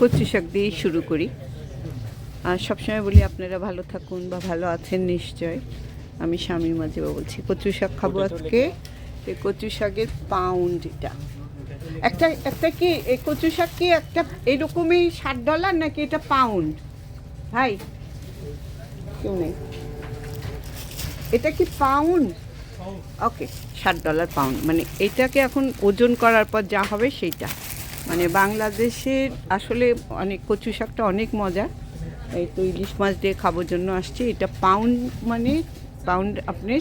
কচু শাক দিয়েই শুরু করি। আর সবসময় বলি আপনারা ভালো থাকুন বা ভালো আছেন নিশ্চয়। আমি স্বামীর মাঝে বলছি কচু শাক খাবো আজকে। এই কচু শাকের পাউন্ড এটা একটা একটা কি এই কচু শাক কি একটা এইরকমই $60 নাকি এটা পাউন্ড? ভাই কেউ নেই, এটা কি পাউন্ড? ওকে, $60 পাউন্ড, মানে এটাকে এখন ওজন করার পর যা হবে সেইটা। মানে বাংলাদেশের আসলে অনেক কচু শাকটা অনেক মজা। এই তো ইলিশ মাছ দিয়ে খাবার জন্য আসছি। এটা পাউন্ড, মানে পাউন্ড আপনি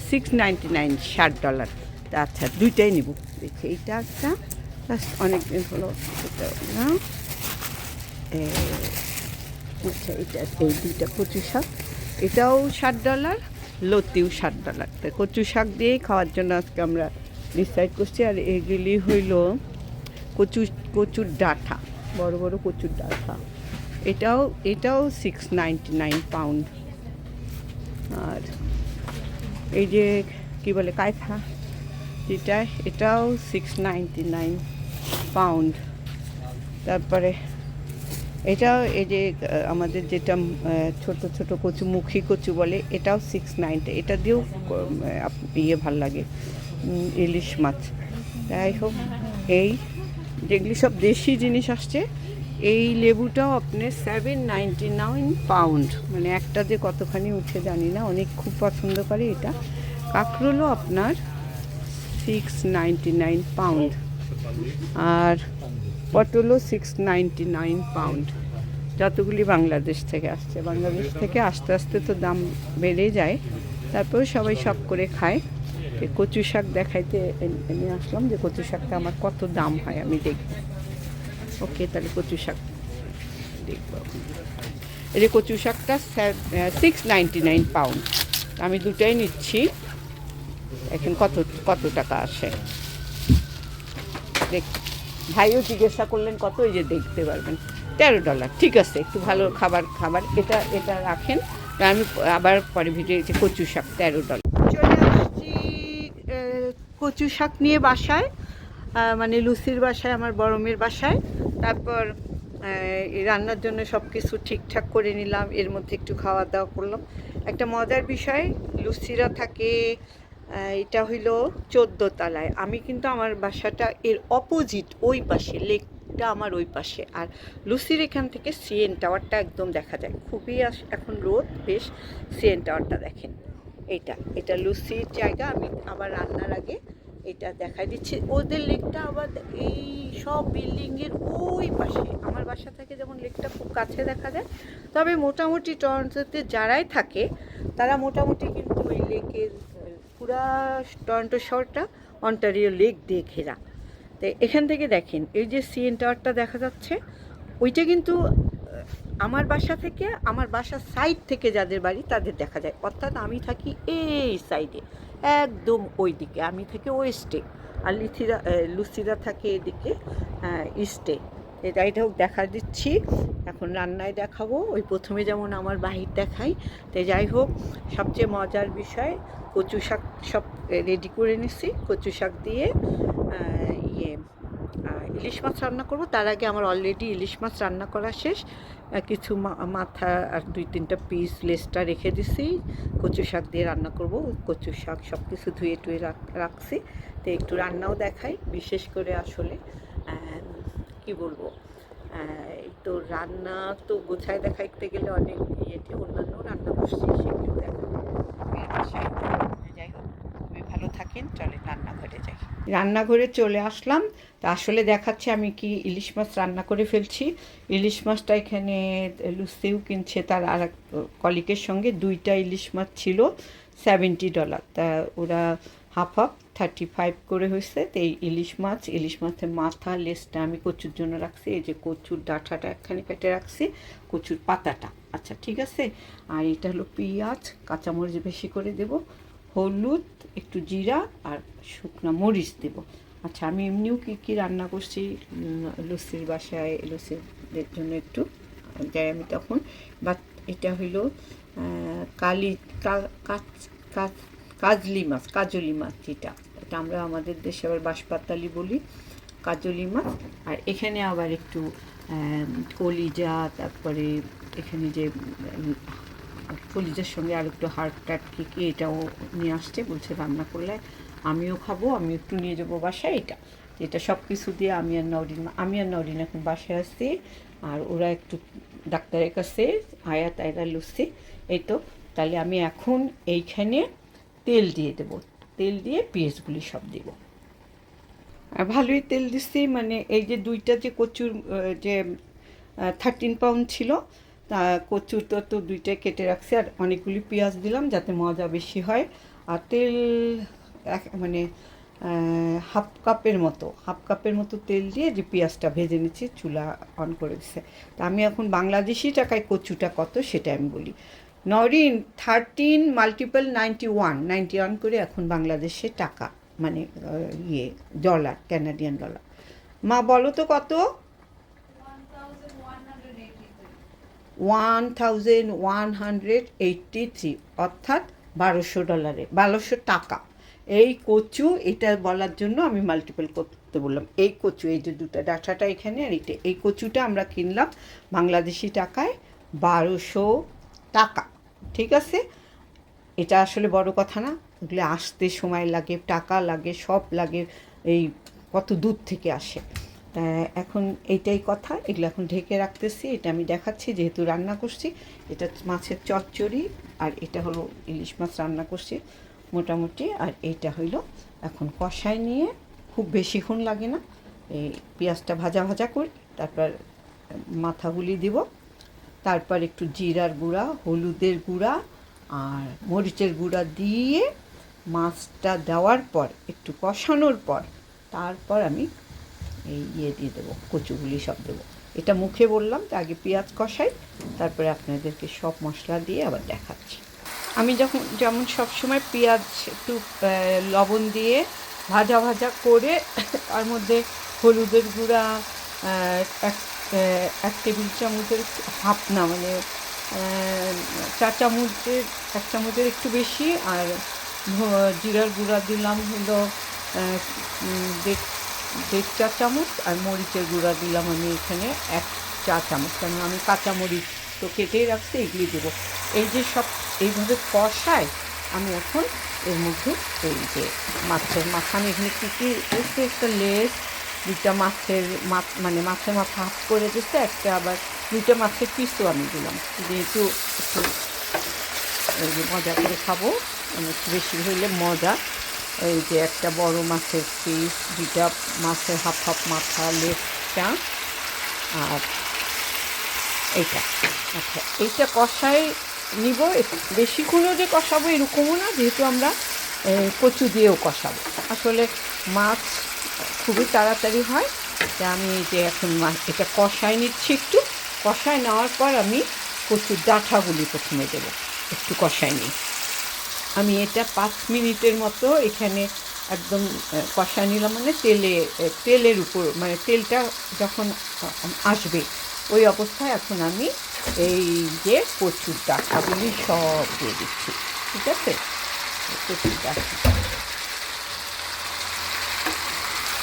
$6.99, $60। তা আচ্ছা, দুইটাই নেব। দেখছি এইটা একটা জাস্ট অনেক দিন হলো এটা না। আচ্ছা, এটা এই দুইটা কচু শাক, এটাও $60, লতিও $60। তাই কচু শাক দিয়েই খাওয়ার জন্য আজকে আমরা ডিসাইড করছি। আর এগুলি হইল কচুর ডাঁটা, বড় বড় কচুর ডাঁটা। এটাও $6.99 পাউন্ড। আর এই যে কি বলে কায়থা, যেটা এটাও $6.99 পাউন্ড। তারপরে এটাও এই যে আমাদের যেটা ছোট ছোট কচু, মুখী কচু বলে, এটাও $6.90। এটা দিয়েও ইয়ে ভাল লাগে, ইলিশ মাছ। যাই হোক, এই যেগুলি সব দেশি জিনিস আসছে। এই লেবুটাও আপনার $7.99 পাউন্ড, মানে একটা যে কতখানি উঠে জানি না, অনেক খুব পছন্দ করে এটা। কাঁকরোলও আপনার $6.99 পাউন্ড, আর পটলও $6.99 পাউন্ড। যতগুলি বাংলাদেশ থেকে আসছে, বাংলাদেশ থেকে আস্তে আস্তে তো দাম বেড়ে যায়, তারপরে সবাই সব করে খায়। কচু শাক দেখাইতে নিয়ে আসলাম যে কচু শাকটা আমার কত দাম হয় আমি দেখব। ওকে, তাহলে কচু শাক দেখব। এই যে কচু শাকটা $6.99 পাউন্ড, আমি দুটাই নিচ্ছি। এখন কত টাকা আসে দেখ। ভাইও জিজ্ঞাসা করলেন কত, এই যে দেখতে পারবেন $13। ঠিক আছে, একটু ভালো খাবার এটা রাখেন। আমি আবার পরে ভিডিও যে কচু শাক $13। চলে আসছি কচু শাক নিয়ে বাসায়, মানে লুসির বাসায়, আমার বড় মেয়ের বাসায়। তারপর রান্নার জন্য সব কিছু ঠিকঠাক করে নিলাম, এর মধ্যে একটু খাওয়া দাওয়া করলাম। একটা মজার বিষয়, লুসিরা থাকে এটা হইল 14 তলায়। আমি কিন্তু আমার বাসাটা এর অপোজিট, ওই পাশে, লেকটা আমার ওই পাশে। আর লুসির এখান থেকে সিএন টাওয়ারটা একদম দেখা যায়। খুবই এখন রোদ, বেশ সিএন টাওয়ারটা দেখেন। এটা লুসির জায়গা। আমি আবার রান্নার আগে এটা দেখাই দিচ্ছি। ওদের লেকটা আবার এই সব বিল্ডিংয়ের ওই পাশে। আমার বাসা থেকে যেমন লেকটা খুব কাছে দেখা যায়, তবে মোটামুটি টরন্টোতে যারাই থাকে তারা মোটামুটি কিন্তু ওই লেকের পুরা টরন্টো শহরটা অন্টারিও লেক দিয়ে ঘেরা। তো এখান থেকে দেখেন এই যে সিএন টাওয়ারটা দেখা যাচ্ছে, ওইটা কিন্তু আমার বাসা থেকে, আমার বাসার সাইড থেকে যাদের বাড়ি তাদের দেখা যায়। অর্থাৎ আমি থাকি এই সাইডে, একদম ওই দিকে, আমি থাকি ওয়েস্টে, আর লুসিরা থাকে এদিকে ইস্টে। এটাও দেখা দিচ্ছি। এখন রান্নায় দেখাবো, ওই প্রথমে যেমন আমার বাহির দেখাই। তো যাই হোক, সবচেয়ে মজার বিষয়, কচু শাক সব রেডি করে নিছি। কচু শাক দিয়ে ইলিশ মাছ রান্না করব। তার আগে আমার অলরেডি ইলিশ মাছ রান্না করা শেষ। কিছু মাথা আর 2-3টা পিস লেজটা রেখে দিছি, কচু শাক দিয়ে রান্না করব। কচু শাক সব কিছু ধুয়ে টুয়ে রাখছি। তো একটু রান্নাও দেখাই, বিশেষ করে আসলে কি বলবো, তো রান্না তো গোছায় দেখাইতে গেলে অনেক ইয়েতে অন্যান্য রান্না করছি, সেগুলো দেখাবো। যাই হোক, খুবই ভালো থাকেন। চলে রান্নাঘরে যাই। রান্নাঘরে চলে আসলাম। তা আসলে দেখাচ্ছি আমি কি ইলিশ মাছ রান্না করে ফেলছি। ইলিশ মাছটা এখানে লুসিও কিনছে তার আর এক কলিকের সঙ্গে। 2টা ইলিশ মাছ ছিল $70। তা ওরা হাফ 35 করে হয়েছে। তো এই ইলিশ মাছের মাথা লেজটা আমি কচুর জন্য রাখছি। এই যে কচুর ডাঁটাটা একখানে কেটে রাখছি, কচুর পাতাটা। আচ্ছা ঠিক আছে। আর এটা হলো পেঁয়াজ, কাঁচামরিচ বেশি করে দেব, হলুদ, একটু জিরা আর শুকনো মরিচ দেব। আচ্ছা, আমি এমনিও কী রান্না করছি লুসির বাসায়, লুসিদের জন্য একটু যাই আমি তখন। বাট এটা হইল কাজলি মাছ যেটা, এটা আমরা আমাদের দেশে আবার বাঁশপাতালি বলি। কাজলি মাছ, আর এখানে আবার একটু কলিজা, তারপরে এখানে যে কলিজার সঙ্গে আর একটু হাড় টাট কি এটাও নিয়ে আসছে, বলছে রান্না করলে আমিও খাবো, আমি একটু নিয়ে যাবো বাসায়। এটা সব কিছু দিয়ে আমি আর নরিন এখন বাসায় আসছি, আর ওরা একটু ডাক্তারের কাছে আয়াত আয়রা লুসি। এই তো, তাহলে আমি এখন এইখানে তেল দিয়ে দেবো, তেল দিয়ে পেঁয়াজগুলি সব দেবো। আর ভালোই তেল দিচ্ছি, মানে এই যে দুইটা যে কচুর যে 13 পাউন্ড ছিল, তা কচুর তো দুইটাই কেটে রাখছি, আর অনেকগুলি পেঁয়াজ দিলাম যাতে মজা বেশি হয়। আর তেল মানে হাফ কাপের মতো তেল দিয়ে যে পেঁয়াজটা ভেজে নিচ্ছি, চুলা অন করে দিচ্ছে। তা আমি এখন বাংলাদেশি টাকায় কচুটা কত সেটা আমি বলি। নরিন 13 মাল্টিপল 91 করে এখন বাংলাদেশে টাকা, মানে ডলার, ক্যানাডিয়ান ডলার। মা বলো তো কত? 1183, অর্থাৎ $1200, $1200। এই কচু, এটা বলার জন্য আমি মাল্টিপল করতে বললাম। এই কচু, এই যে দুটো ডাঁটাটা এখানে, আর এই কচুটা আমরা কিনলাম বাংলাদেশি টাকায় $1200। ঠিক আছে, এটা আসলে বড় কথা না, ওগুলো আসতে সময় লাগে, টাকা লাগে, সব লাগে, এই কত দূর থেকে আসে। এখন এইটাই কথা, এগুলো এখন ঢেকে রাখতেছি। এটা আমি দেখাচ্ছি যেহেতু রান্না করছি। এটা মাছের চচ্চড়ি, আর এটা হলো ইলিশ মাছ রান্না করছি মোটামুটি। আর এইটা হইল এখন কষায় নিয়ে, খুব বেশিক্ষণ লাগে না, এই পেঁয়াজটা ভাজা ভাজা করি, তারপর মাথাগুলি দিব, তারপর একটু জিরার গুঁড়া, হলুদের গুঁড়া আর মরিচের গুঁড়া দিয়ে মাছটা দেওয়ার পর একটু কষানোর পর তারপর আমি এই দিয়ে দেবো, কচুগুলি সব দেবো। এটা মুখে বললাম, তো আগে পেঁয়াজ কষাই, তারপরে আপনাদেরকে সব মশলা দিয়ে আবার দেখাচ্ছি। আমি যেমন সবসময় পেঁয়াজ একটু লবণ দিয়ে ভাজা ভাজা করে তার মধ্যে হলুদের গুঁড়া এক টেবিল চামচের হাফ না, মানে 1 চামচের একটু বেশি, আর জিরার গুঁড়া দিলাম হলো 1.5 চা চামচ, আর মরিচের গুঁড়া দিলাম আমি এখানে 1 চা চামচ, কারণ আমি কাঁচা মরিচ তো কেটেই রাখছি, এগুলি দেবো। এই যে সব এইভাবে কষায় আমি এখন এর মধ্যে এই যে মাছের মাথা, আমি এখানে কী কী এসে একটা লেস, দুইটা মাছের মানে মাছের মাথা হাফ করে দিচ্ছে, একটা আবার দুইটা মাছের পিসও আমি দিলাম, যেহেতু একটু এই যে মজা করে খাবো, একটু বেশি হইলে মজা। এই যে একটা বড় মাছের পিস, দুইটা মাছের হাফ হাফ মাথা, লেজটা, আর এইটা। আচ্ছা, এইটা কষাই নিব, বেশিক্ষণও যে কষাবো এরকমও না, যেহেতু আমরা কচু দিয়েও কষাবো। আসলে মাছ খুবই তাড়াতাড়ি হয়, তা আমি এই যে এখন এটা কষাই নিচ্ছি, একটু কষায় নেওয়ার পর আমি কচুর ডাঁটাগুলি প্রথমে দেবো, একটু কষাই নিই। আমি এটা 5 মিনিটের মতো এখানে একদম কষায় নিলাম, মানে তেলের উপর, মানে তেলটা যখন আসবে ওই অবস্থায় এখন আমি এই যে কচুর ডাঁটাগুলি সব দিয়ে দিচ্ছি। ঠিক আছে, কচুর ডাঁটা,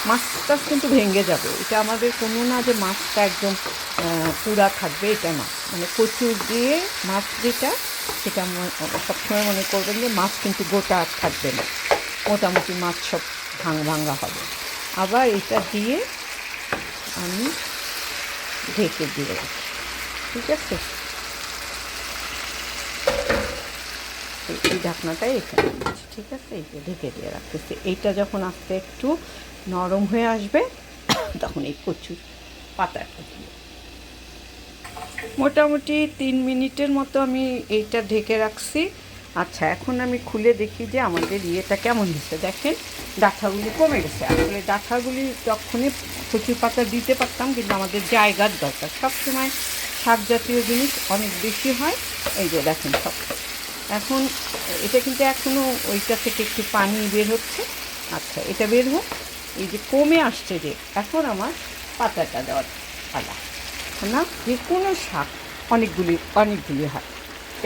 মাছটা কিন্তু ভেঙে যাবে, এটা আমাদের কোনো না যে মাছটা একদম পুরা থাকবে, এটা না, মানে কচুর দিয়ে মাছ যেটা, সেটা সবসময় মনে করবেন যে মাছ কিন্তু গোটা থাকবে না, মোটামুটি মাছ সব ভাঙা হবে। আবার এটা দিয়ে আমি ঢেকে দিয়ে রাখি। ঠিক আছে, এই ঢাকনাটাই এখানে দিচ্ছি। ঠিক আছে, এইটা ঢেকে দিয়ে রাখতেছি। এইটা যখন আস্তে একটু নরম হয়ে আসবে তখন এই কচুর পাতাটা দিয়ে মোটামুটি 3 মিনিটের মতো আমি এইটা ঢেকে রাখছি। আচ্ছা, এখন আমি খুলে দেখি যে আমাদের ইয়েটা কেমন হয়েছে। দেখেন, ডাঁটাগুলি কমে গেছে। আসলে ডাঁটাগুলি তখনই কচুর পাতা দিতে পারতাম, কিন্তু আমাদের জায়গার দরকার, সবসময় শাক জাতীয় জিনিস অনেক বেশি হয়। এই যে দেখেন সব, এখন এটা কিন্তু এখনও ওইটা থেকে একটু পানি বের হচ্ছে। আচ্ছা, এটা বের হোক, এই যে কমে আসছে, যে এখন আমার পাতাটা দেওয়ার পালা না। যে কোনো শাক অনেকগুলি হয়,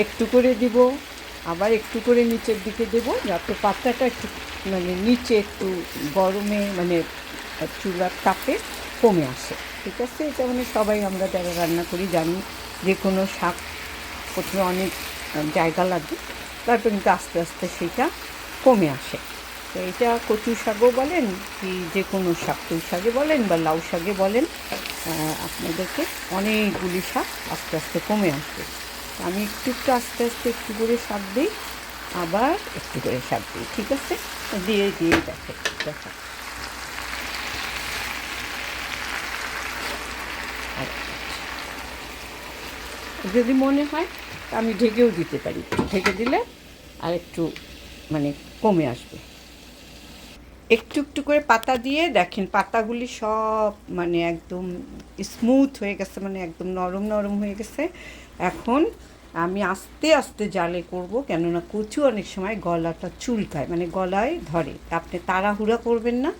একটু করে দিব, আবার একটু করে নিচের দিকে দেব, যাতে পাতাটা একটু মানে নিচে একটু গরমে, মানে চুলার তাপে কমে আসে। ঠিক আছে, এটা মানে সবাই আমরা যারা রান্না করি জানি, যে কোনো শাক প্রথমে অনেক জায়গা লাগে, তারপর কিন্তু আস্তে আস্তে সেটা কমে আসে। তো এটা কচু শাকও বলেন কি যে কোনো শাক, পুঁই শাকে বলেন বা লাউ শাকে বলেন, আপনাদেরকে অনেকগুলি শাক আস্তে আস্তে কমে আসবে। আমি একটু একটু আস্তে আস্তে একটু করে শাক দিই, আবার একটু করে শাক দিই। ঠিক আছে, দিয়ে দিয়ে দেখো দেখা। যদি মনে হয় আমি ঢেকেও দিতে পারি, ঢেকে দিলে আর একটু মানে কমে আসবে। একটু একটু করে পাতা দিয়ে দেখেন পাতাগুলি সব মানে একদম স্মুথ হয়ে গেছে, মানে একদম নরম নরম হয়ে গেছে। এখন আমি আস্তে আস্তে জালে করব, কেননা কচু অনেক সময় গলাটা চুলকায়, মানে গলায় ধরে। আপনি তাড়াহুড়া করবেন না,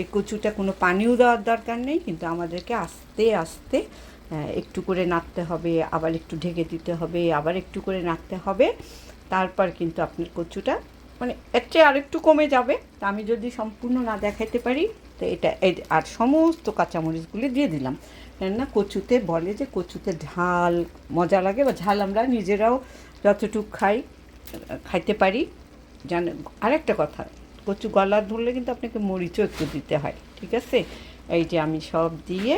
এই কচুটা কোনো পানিও দেওয়ার দরকার নেই, কিন্তু আমাদেরকে আস্তে আস্তে একটু করে নাড়তে হবে, আবার একটু ঢেকে দিতে হবে, আবার একটু করে নাড়তে হবে। তারপর কিন্তু আপনার কচুটা মানে এর চেয়ে আরেকটু কমে যাবে। তা আমি যদি সম্পূর্ণ না দেখাইতে পারি তো এটা এই আর সমস্ত কাঁচামরিচগুলি দিয়ে দিলাম, কেননা কচুতে বলে যে কচুতে ঝাল মজা লাগে, বা ঝাল আমরা নিজেরাও যতটুকু খাইতে পারি। জানেন আরেকটা কথা, কচু গলা ধরলে কিন্তু আপনাকে মরিচও একটু দিতে হয়। ঠিক আছে, এই যে আমি সব দিয়ে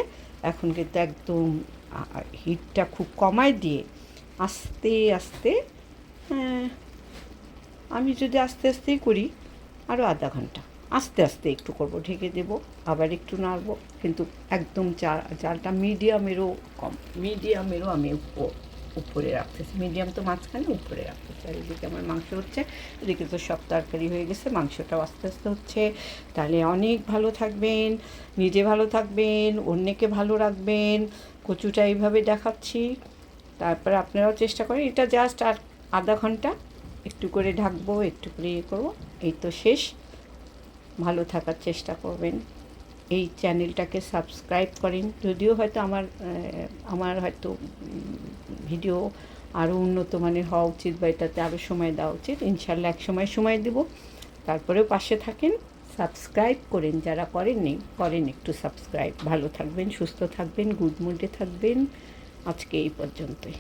এখন কিন্তু একদম হিটটা খুব কমায় দিয়ে আস্তে আস্তে, হ্যাঁ আমি যদি আস্তে আস্তেই করি আরও আধা ঘন্টা আস্তে আস্তে একটু করব, ঢেকে দেব, আবার একটু নাড়ব, কিন্তু একদম চালটা মিডিয়ামেরও কম, মিডিয়ামেরও আমি উপরে রাখতেছি, মিডিয়াম তো মাঝখানে উপরে রাখতেছি। আর এদিকে আমার মাংস হচ্ছে, এদিকে তো সব তরকারি হয়ে গেছে, মাংসটাও আস্তে আস্তে হচ্ছে। তাহলে অনেক ভালো থাকবেন, নিজে ভালো থাকবেন, অন্যকে ভালো রাখবেন। কচুটা এইভাবে দেখাচ্ছি, তারপরে আপনারাও চেষ্টা করেন। এটা জাস্ট আর আধা ঘন্টা একটু করে ঢাকবো, একটু করে ইয়ে করবো, এই তো শেষ। ভালো থাকার চেষ্টা করবেন, এই চ্যানেলটাকে সাবস্ক্রাইব করেন। যদিও হয়তো আমার হয়তো ভিডিও আরও উন্নত মানের হওয়া উচিত, বা এটাতে আরও সময় দেওয়া উচিত। ইনশাল্লাহ এক সময় দেব। তারপরেও পাশে থাকেন, সাবস্ক্রাইব করেন, যারা করেননি করেন একটু সাবস্ক্রাইব। ভালো থাকবেন, সুস্থ থাকবেন, গুড মুডে থাকবেন। আজকে এই পর্যন্তই।